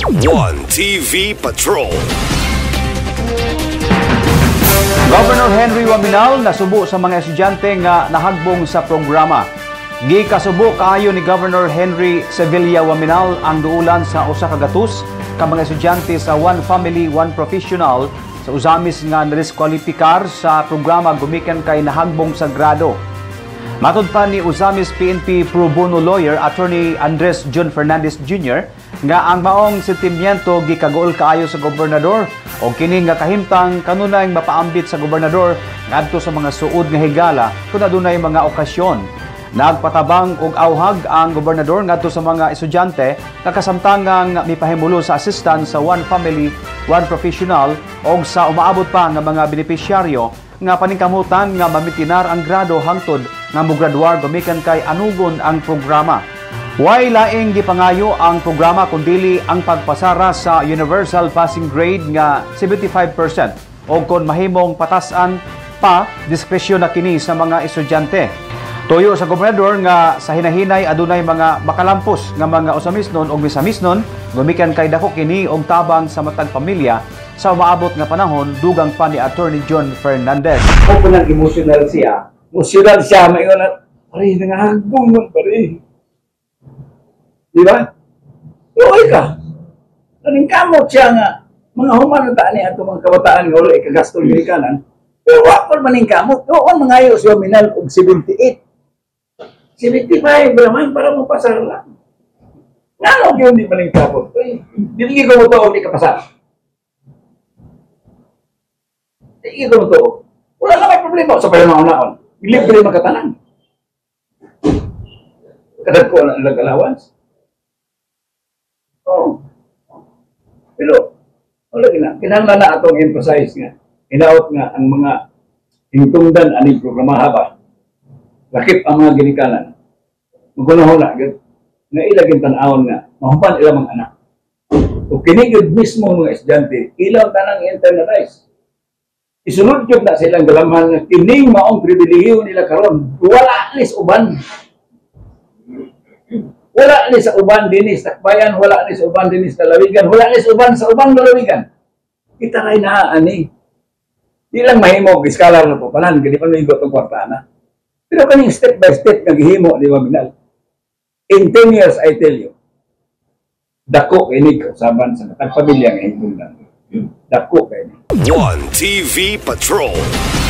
One TV Patrol. Governor Henry Waminal nasubo sa mga estudyante nga nahagbong sa programa. Gikasubo kaayo ni Governor Henry Sevilla Waminal ang duulan sa usa ka gatus ka mga estudyante sa One Family, One Professional sa usamis nga nadiskwalipikar sa programa gumikan kay nahagbong sa grado. Matod pa ni Usamis PNP Pro Bono Lawyer Attorney Andres John Fernandez Jr. nga ang maong sentimiento gikagool kaayo sa gobernador o kini nga kahimtang kanunay mapaambit sa gobernador ngadto sa mga suod nga higala kun adunay mga okasyon. Nagpatabang og awhag ang gobernador ngadto sa mga estudyante nga kasamtangang mipahimulo sa assistance sa One Family, One Professional o sa umaabot pa nga mga benepisyaryo nga paningkamutan nga mamitinar ang grado hangtod nga mograduar gumikan kay anugon ang programa. Way laing gipangayo ang programa kundili ang pagpasara sa Universal Passing Grade nga 75% o kon mahimong patasan pa diskresyon na kini sa mga estudyante. Tuyo sa gobernador nga sa hinahinay adunay mga makalampos nga mga usamisnon o misamisnon gumikan kay dako kini og tabang sa matag pamilya sa maabot nga panahon dugang pa ni Attorney John Fernandez. Kung nang emotional siya, mayon na, pare, nangahagbong man, pare. Di ba? Luoy ka. Naningkamot siya nga, mga human na taan niya mga kabataan nga ulit, kagastol yung ikanan. Pero wakol maningkamot, doon mga ayo siya minal og 78. 75 naman para mapasar lang. Nga yun di maningkamot. Dinigay ko mo ito o di kapasar. Dinigay ko mo ito. Wala na may problema sa pala naon-naon. Libre magkatanan. Kadag ko ang allowance. Oh. Pero, wala gina. Kinahanglan na atong emphasize nga. Hinaot nga ang mga hingtungdan aning programaha ba. Lakip ang mga ginikanan. Magunahon na. Nga ilagin tanawon nga. Mahuman ilang mga anak. O kinigid mismo mga estudyante, ilang tanang internalize. Isunod yun na silang galamhan nga kining maong pribilehiyo nila karon. Wala ni sa uban. Wala ni sa uban dinis takbayan, wala ni sa uban dinis lalawigan, wala ni sa uban sa ubang lalawigan. Kita ray na ani. Di lang mahimo iskalar na po panan gani pa migo tong kwartana. Pero kaning step by step nga gihimo di Waminal. In 10 years I tell you. Dako ini kausaban sa matag pamilya nga hingtungdan. Dako kay One TV Patrol.